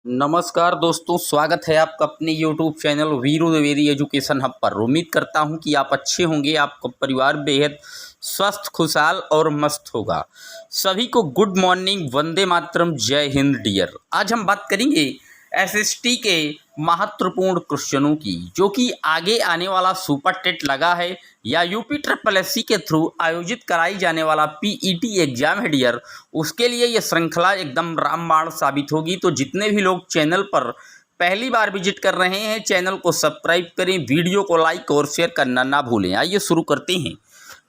नमस्कार दोस्तों, स्वागत है आपका अपने YouTube channel Veeru Dwivedi education hub पर। उम्मीद करता हूं कि आप अच्छे होंगे, आपका परिवार बेहद स्वस्थ, खुशहाल और मस्त होगा। सभी को गुड मॉर्निंग, वंदे मातरम, जय हिंद डियर। आज हम बात करेंगे एसएसटी के महत्वपूर्ण क्वेश्चनों की, जो कि आगे आने वाला सुपर टेट लगा है या यूपी ट्रिपल एससी के थ्रू आयोजित कराई जाने वाला पीईटी एग्जाम है डियर, उसके लिए ये श्रृंखला एकदम रामबाण साबित होगी। तो जितने भी लोग चैनल पर पहली बार विजिट कर रहे हैं, चैनल को सब्सक्राइब करें, वीडियो को लाइक और शेयर करना ना भूलें। आइए शुरू करते हैं।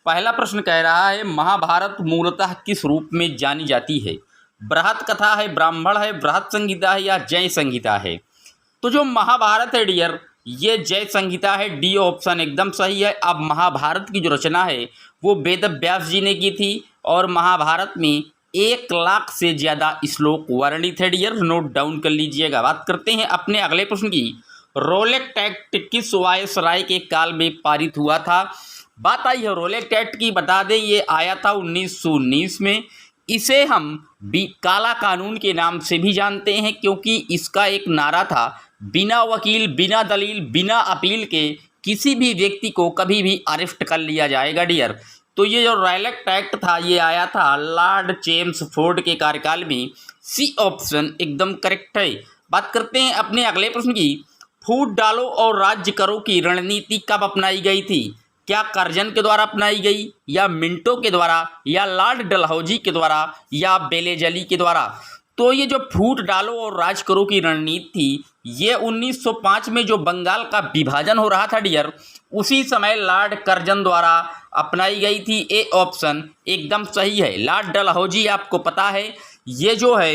पहला प्रश्न कह रहा है, महाभारत मूलतः किस रूप में जानी जाती है? बृहत कथा है, ब्राह्मण है, बृहत संहिता है या जय संहिता है? तो जो महाभारत है डियर, ये जय संहिता है। डी ऑप्शन एकदम सही है। अब महाभारत की जो रचना है वो वेद व्यास जी ने की थी और महाभारत में 1 लाख से ज़्यादा श्लोक वर्णित है डियर, नोट डाउन कर लीजिएगा। बात करते हैं अपने अगले प्रश्न की। रोलेक्ट एक्ट किस वायसराय के काल में पारित हुआ था? बात आई है रोलेक्ट एक्ट की, बता दें ये आया था 1919 में। इसे हम काला कानून के नाम से भी जानते हैं, क्योंकि इसका एक नारा था, बिना वकील, बिना दलील, बिना अपील के किसी भी व्यक्ति को कभी भी अरेस्ट कर लिया जाएगा डियर। तो ये जो रोलेक्ट एक्ट था ये आया था लॉर्ड चेम्सफोर्ड के कार्यकाल में। सी ऑप्शन एकदम करेक्ट है। बात करते हैं अपने अगले प्रश्न की। फूट डालो और राज्य करो की रणनीति कब अपनाई गई थी? क्या कर्जन के द्वारा अपनाई गई, या मिंटो के द्वारा, या लॉर्ड डलहौजी के द्वारा, या बेलेजली के द्वारा? तो ये जो फूट डालो और राज करो की रणनीति थी, ये 1905 में जो बंगाल का विभाजन हो रहा था डियर, उसी समय लॉर्ड कर्जन द्वारा अपनाई गई थी। ए ऑप्शन एकदम सही है। लॉर्ड डलहौजी आपको पता है, ये जो है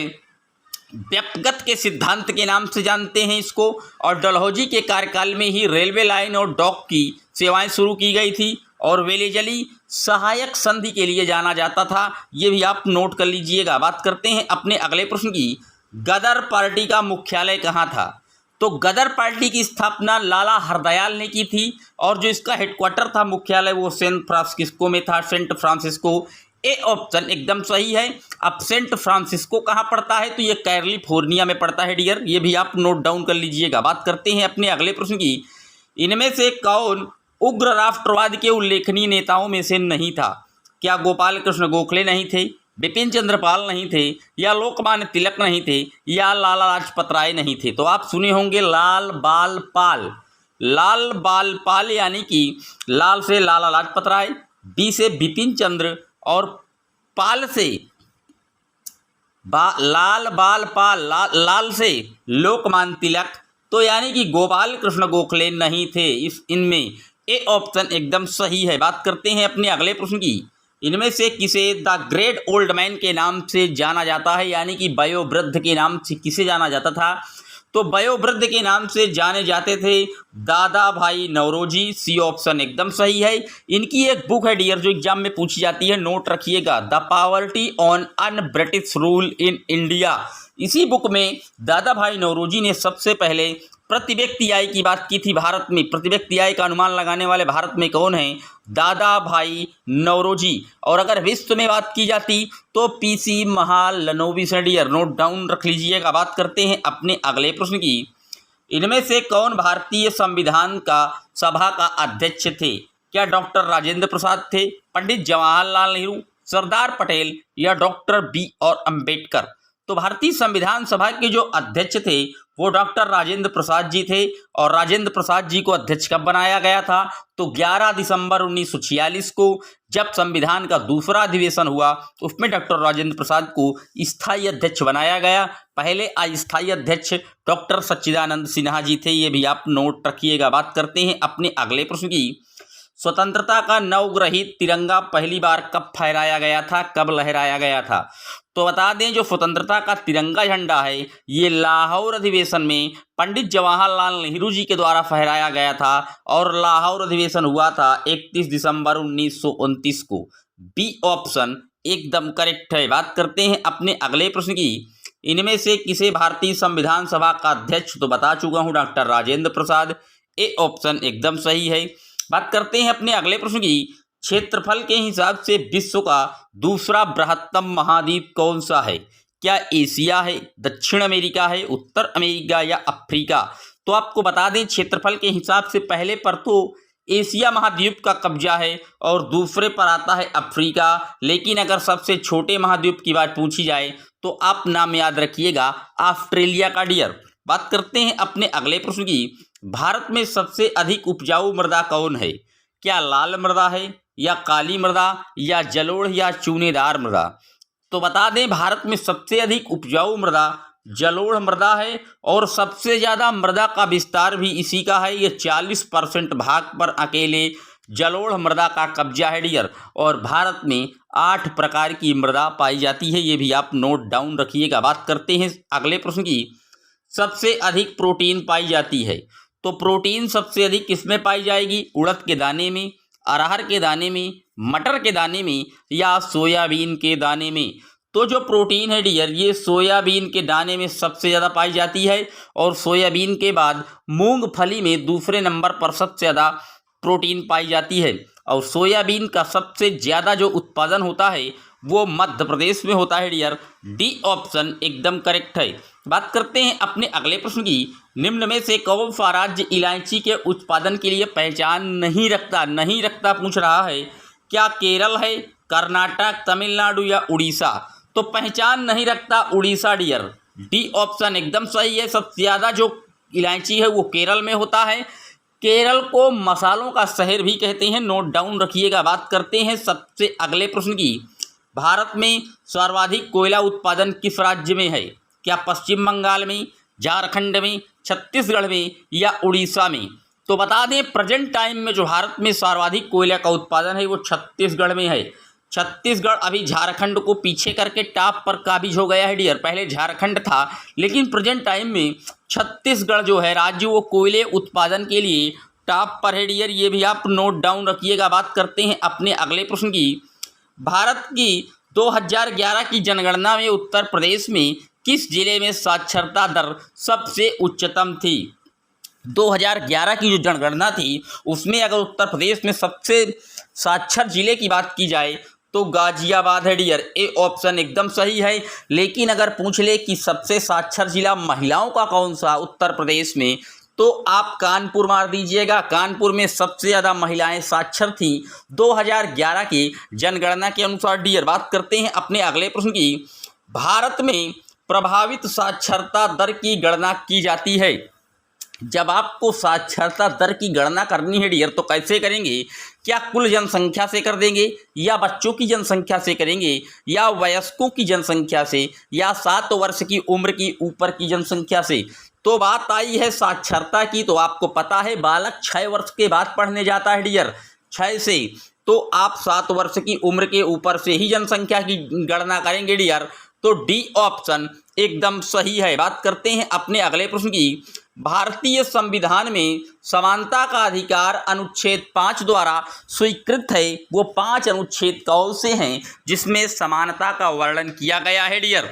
व्यक्तिगत के सिद्धांत के नाम से जानते हैं इसको, और डलहौजी के कार्यकाल में ही रेलवे लाइन और डॉक की सेवाएं शुरू की गई थी, और वेलेजली सहायक संधि के लिए जाना जाता था। ये भी आप नोट कर लीजिएगा। बात करते हैं अपने अगले प्रश्न की। गदर पार्टी का मुख्यालय कहाँ था? तो गदर पार्टी की स्थापना लाला हरदयाल ने की थी, और जो इसका हेडक्वार्टर था, मुख्यालय, वो सेंट फ्रांसिस्को में था, सेंट फ्रांसिस्को। ए ऑप्शन एकदम सही है। अब सेंट फ्रांसिस्को कहाँ पड़ता है? तो ये कैलिफोर्निया में पड़ता है डियर, ये भी आप नोट डाउन कर लीजिएगा। बात करते हैं अपने अगले प्रश्न की। इनमें से कौन उग्र राष्ट्रवाद के उल्लेखनीय नेताओं में से नहीं था? क्या गोपाल कृष्ण गोखले नहीं थे, बिपिन चंद्र पाल नहीं थे, या लोकमान्य तिलक नहीं थे, या लाला लाजपत राय नहीं थे? तो आप सुने होंगे लाल बाल पाल। लाल बाल पाल यानी कि लाल से लाला लाजपत राय, बी से बिपिन चंद्र, और पाल से लाल बाल पाल, लाल से लोकमान्य तिलक। तो यानी कि गोपाल कृष्ण गोखले नहीं थे इनमें। ए ऑप्शन एकदम सही है। बात करते हैं अपने अगले प्रश्न की। इनमें से किसे द ग्रेट ओल्ड मैन के नाम से जाना जाता है, यानी कि वयोवृद्ध के नाम से किसे जाना जाता था? तो वयोवृद्ध के नाम से जाने जाते थे दादा भाई नौरोजी। सी ऑप्शन एकदम सही है। इनकी एक बुक है डियर, जो एग्जाम में पूछी जाती है, नोट रखिएगा, the poverty on un British rule in India. इसी बुक में दादा भाई नौरोजी ने सबसे पहले प्रति व्यक्ति आय की बात की थी। भारत में प्रति व्यक्ति आय का अनुमान लगाने वाले भारत में कौन है? दादा भाई नौरोजी। और अगर विश्व में बात की जाती तो P C Mahalanobis dear, note down रख लीजिएगा। बात करते हैं अपने अगले प्रश्न की। इनमें से कौन भारतीय संविधान का सभा का अध्यक्ष थे? क्या डॉक्टर राजेंद्र प्रसाद थे, पंडित जवाहरलाल नेहरू, सरदार पटेल, या डॉक्टर बी और अम्बेडकर? तो भारतीय संविधान सभा के जो अध्यक्ष थे वो डॉक्टर राजेंद्र प्रसाद जी थे। और राजेंद्र प्रसाद जी को अध्यक्ष कब बनाया गया था? तो 11 दिसंबर 1946 को, जब संविधान का दूसरा अधिवेशन हुआ, उसमें डॉक्टर राजेंद्र प्रसाद को स्थायी अध्यक्ष बनाया गया। पहले अस्थायी अध्यक्ष डॉक्टर सच्चिदानंद सिन्हा जी थे, ये भी आप नोट रखिएगा। बात करते हैं अपने अगले प्रश्न की। स्वतंत्रता का नवग्रहित तिरंगा पहली बार कब फहराया गया था, कब लहराया गया था? तो बता दें, जो स्वतंत्रता का तिरंगा झंडा है ये लाहौर अधिवेशन में पंडित जवाहरलाल नेहरू जी के द्वारा फहराया गया था, और लाहौर अधिवेशन हुआ था 31 दिसंबर 1929 को। बी ऑप्शन एकदम करेक्ट है। बात करते हैं अपने अगले प्रश्न की। इनमें से किसे भारतीय संविधान सभा का अध्यक्ष तो बता चुका हूं, doctor Rajendra Prasad. A option एकदम सही है। बात करते हैं अपने अगले प्रश्न की। क्षेत्रफल के हिसाब से विश्व का दूसरा बृहत्तम महाद्वीप कौन सा है? क्या एशिया है, दक्षिण अमेरिका है, उत्तर अमेरिका या अफ्रीका? तो आपको बता दें क्षेत्रफल के हिसाब से पहले पर तो एशिया महाद्वीप का कब्जा है और दूसरे पर आता है अफ्रीका। लेकिन अगर सबसे छोटे महाद्वीप की बात पूछी जाए तो आप नाम याद रखिएगा ऑस्ट्रेलिया का डियर। बात करते हैं अपने अगले प्रश्न की। भारत में सबसे अधिक उपजाऊ मृदा कौन है? क्या लाल मृदा है या काली मृदा या जलोढ़ या चूनेदार मृदा? तो बता दें भारत में सबसे अधिक उपजाऊ मृदा जलोढ़ मृदा है और सबसे ज़्यादा मृदा का विस्तार भी इसी का है। ये 40% भाग पर अकेले जलोढ़ मृदा का कब्जा है डियर। और भारत में 8 प्रकार की मृदा पाई जाती है, ये भी आप नोट डाउन रखिएगा। बात करते हैं अगले प्रश्न की। सबसे अधिक प्रोटीन पाई जाती है, तो प्रोटीन सबसे अधिक किसमें पाई जाएगी? उड़द के दाने में, अरहर के दाने में, मटर के दाने में या सोयाबीन के दाने में? तो जो प्रोटीन है डियर ये सोयाबीन के दाने में सबसे ज़्यादा पाई जाती है और सोयाबीन के बाद मूंगफली में दूसरे नंबर पर सबसे ज़्यादा प्रोटीन पाई जाती है। और सोयाबीन का सबसे ज़्यादा जो उत्पादन होता है वो मध्य प्रदेश में होता है डियर। डी ऑप्शन एकदम करेक्ट है। बात करते हैं अपने अगले प्रश्न की। निम्न में से कौन सा राज्य इलायची के उत्पादन के लिए पहचान नहीं रखता पूछ रहा है। क्या केरल है, कर्नाटक, तमिलनाडु या उड़ीसा? तो पहचान नहीं रखता उड़ीसा डियर। डी ऑप्शन एकदम सही है। सबसे ज़्यादा जो इलायची है वो केरल में होता है। केरल को मसालों का शहर भी कहते हैं, नोट डाउन रखिएगा। बात करते हैं सबसे अगले प्रश्न की। भारत में सर्वाधिक कोयला उत्पादन किस राज्य में है? क्या पश्चिम बंगाल में, झारखंड में, छत्तीसगढ़ में या उड़ीसा में? तो बता दें प्रेजेंट टाइम में जो भारत में सर्वाधिक कोयला का उत्पादन है वो छत्तीसगढ़ में है। छत्तीसगढ़ अभी झारखंड को पीछे करके टॉप पर काबिज हो गया है डियर। पहले झारखंड था लेकिन प्रेजेंट टाइम में छत्तीसगढ़ जो है राज्य वो कोयले उत्पादन के लिए टॉप पर है डियर। ये भी आप नोट डाउन रखिएगा। बात करते हैं अपने अगले प्रश्न की। भारत की 2011 की जनगणना में उत्तर प्रदेश में किस जिले में साक्षरता दर सबसे उच्चतम थी? 2011 की जो जनगणना थी उसमें अगर उत्तर प्रदेश में सबसे साक्षर जिले की बात की जाए तो गाजियाबाद है डियर। ए ऑप्शन एकदम सही है। लेकिन अगर पूछ ले कि सबसे साक्षर जिला महिलाओं का कौन सा उत्तर प्रदेश में, तो आप कानपुर मार दीजिएगा। कानपुर में सबसे ज़्यादा महिलाएं साक्षर थी 2011 की जनगणना के अनुसार डियर। बात करते हैं अपने अगले प्रश्न की। भारत में प्रभावित साक्षरता दर की गणना की जाती है। जब आपको साक्षरता दर की गणना करनी है डियर तो कैसे करेंगे? क्या कुल जनसंख्या से कर देंगे या बच्चों की जनसंख्या से करेंगे या वयस्कों की जनसंख्या से या 7 वर्ष की उम्र की ऊपर की जनसंख्या से? तो बात आई है साक्षरता की, तो आपको पता है बालक 6 वर्ष के बाद पढ़ने जाता है डियर, 6 से। तो आप 7 वर्ष की उम्र के ऊपर से ही जनसंख्या की गणना करेंगे डियर। तो डी ऑप्शन एकदम सही है। बात करते हैं अपने अगले प्रश्न की। भारतीय संविधान में समानता का अधिकार अनुच्छेद 5 द्वारा स्वीकृत है। वो 5 अनुच्छेद कौन से हैं जिसमें समानता का वर्णन किया गया है डियर?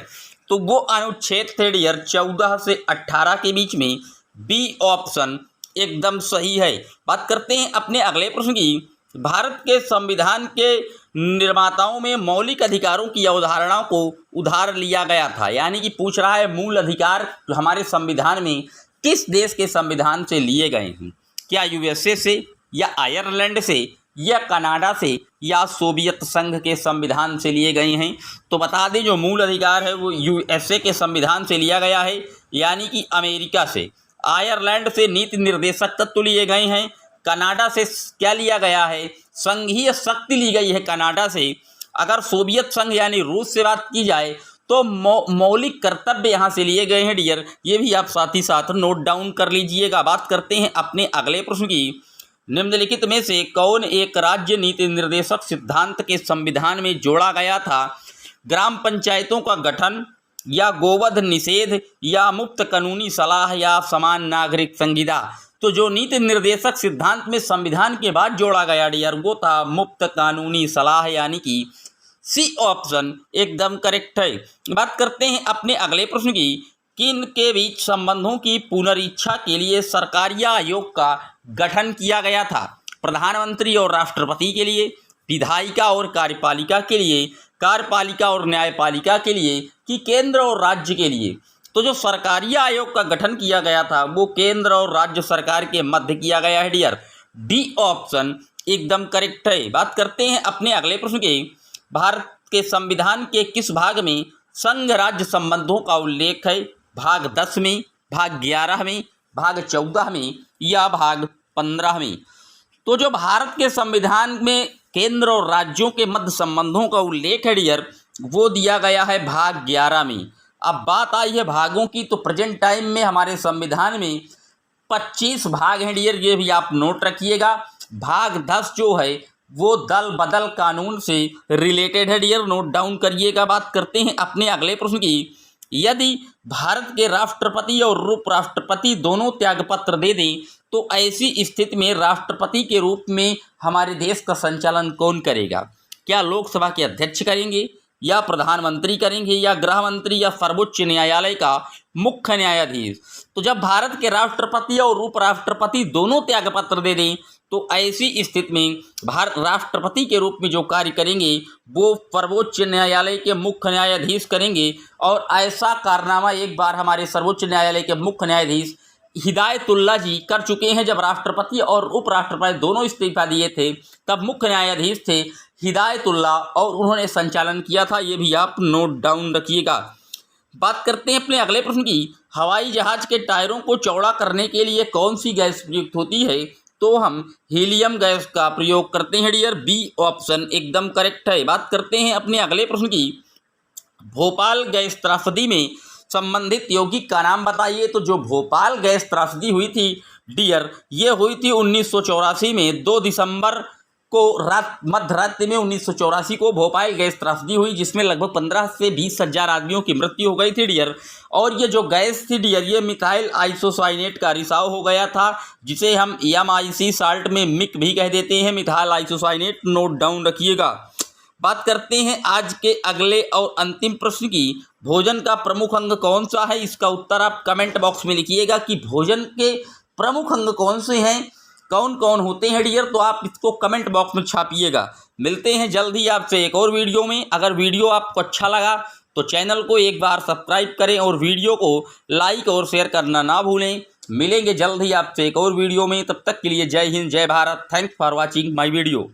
तो वो अनुच्छेद थे डियर 14 से 18 के बीच में। बी ऑप्शन एकदम सही है। बात करते हैं अपने अगले प्रश्न की। भारत के संविधान के निर्माताओं में मौलिक अधिकारों की अवधारणा को उधार लिया गया था। यानी कि पूछ रहा है मूल अधिकार हमारे संविधान में किस देश के संविधान से लिए गए हैं? क्या यूएसए से या आयरलैंड से या कनाडा से या सोवियत संघ के संविधान से लिए गए हैं? तो बता दें जो मूल अधिकार है वो यूएसए के संविधान से लिया गया है, यानी कि अमेरिका से। आयरलैंड से नीति निर्देशक तत्व लिए गए हैं। कनाडा से क्या लिया गया है? संघीय शक्ति ली गई है कनाडा से। अगर सोवियत संघ यानी रूस से बात की जाए तो मौलिक कर्तव्य यहाँ से लिए गए हैं डियर। ये भी आप साथ ही साथ नोट डाउन कर लीजिएगा। बात करते हैं अपने अगले प्रश्न की। निम्नलिखित में से कौन एक राज्य नीति निर्देशक सिद्धांत के संविधान में जोड़ा गया था? ग्राम पंचायतों का गठन या गोवध निषेध या मुफ्त कानूनी सलाह या समान नागरिक संहिता? तो जो नीति निर्देशक सिद्धांत में संविधान के बाद जोड़ा गया डियर वो था मुफ्त कानूनी सलाह, यानी कि सी ऑप्शन एकदम करेक्ट है। बात करते हैं अपने अगले प्रश्न की। किन के बीच संबंधों की पुनरीक्षा के लिए सरकारी आयोग का गठन किया गया था? प्रधानमंत्री और राष्ट्रपति के लिए, विधायिका और कार्यपालिका के लिए कार्यपालिका और न्यायपालिका के लिए कि केंद्र और राज्य के लिए। तो जो सरकारी आयोग का गठन किया गया था वो केंद्र और राज्य सरकार के मध्य किया गया है डियर। डी ऑप्शन एकदम करेक्ट है। बात करते हैं अपने अगले प्रश्न के। भारत के संविधान के किस भाग में संघ राज्य संबंधों का उल्लेख है? भाग 10 में, भाग 11 में, भाग 14 में या भाग 15 में? तो जो भारत के संविधान में केंद्र और राज्यों के मध्य संबंधों का उल्लेख है डियर वो दिया गया है भाग 11 में। अब बात आई है भागों की, तो प्रेजेंट टाइम में हमारे संविधान में 25 भाग हैं डियर, ये भी आप नोट रखिएगा। भाग 10 जो है वो दल बदल कानून से रिलेटेड है डियर, नोट डाउन करिएगा। बात करते हैं अपने अगले प्रश्न की। यदि भारत के राष्ट्रपति और उपराष्ट्रपति दोनों त्यागपत्र दे दें तो ऐसी स्थिति में राष्ट्रपति के रूप में हमारे देश का संचालन कौन करेगा? क्या लोकसभा के अध्यक्ष करेंगे या प्रधानमंत्री करेंगे या गृह मंत्री या सर्वोच्च न्यायालय का मुख्य न्यायाधीश? तो जब भारत के राष्ट्रपति और उपराष्ट्रपति दोनों त्यागपत्र दे दें तो ऐसी स्थिति में भारत राष्ट्रपति के रूप में जो कार्य करेंगे वो सर्वोच्च न्यायालय के मुख्य न्यायाधीश करेंगे। और ऐसा कारनामा एक बार हमारे सर्वोच्च न्यायालय के मुख्य न्यायाधीश हिदायतुल्ला जी कर चुके हैं। जब राष्ट्रपति और उपराष्ट्रपति दोनों इस्तीफा दिए थे तब मुख्य न्यायाधीश थे हिदायतुल्ला और उन्होंने संचालन किया था, ये भी आप नोट डाउन रखिएगा। बात करते हैं अपने अगले प्रश्न की। हवाई जहाज के टायरों को चौड़ा करने के लिए कौन सी गैस प्रयुक्त होती है? तो हम हीलियम गैस का प्रयोग करते हैं डियर। बी ऑप्शन एकदम करेक्ट है। बात करते हैं अपने अगले प्रश्न की। भोपाल गैस त्रासदी में संबंधित यौगिक का नाम बताइए। तो जो भोपाल गैस त्रासदी हुई थी डियर ये हुई थी 1984 में। 2 दिसंबर को मध्य रात्रि में 1984 को भोपाल गैस त्रासदी हुई जिसमें लगभग 15 से 20 हजार आदमियों की मृत्यु हो गई थी डियर। और ये जो गैस थी डियर ये मिथाइल आइसोसाइनेट का रिसाव हो गया था जिसे हम MIC साल्ट में मिक भी कह देते हैं, मिथाइल आइसोसाइनेट, नोट डाउन रखिएगा। बात करते हैं आज के अगले और अंतिम प्रश्न की। भोजन का प्रमुख अंग कौन सा है? इसका उत्तर आप कमेंट बॉक्स में लिखिएगा कि भोजन के प्रमुख अंग कौन से हैं, कौन कौन होते हैं डियर, तो आप इसको कमेंट बॉक्स में छापिएगा। मिलते हैं जल्द ही आपसे एक और वीडियो में। अगर वीडियो आपको अच्छा लगा तो चैनल को एक बार सब्सक्राइब करें और वीडियो को लाइक और शेयर करना ना भूलें। मिलेंगे जल्द ही आपसे एक और वीडियो में, तब तक के लिए जय हिंद, जय Bharat. Thanks for watching my video.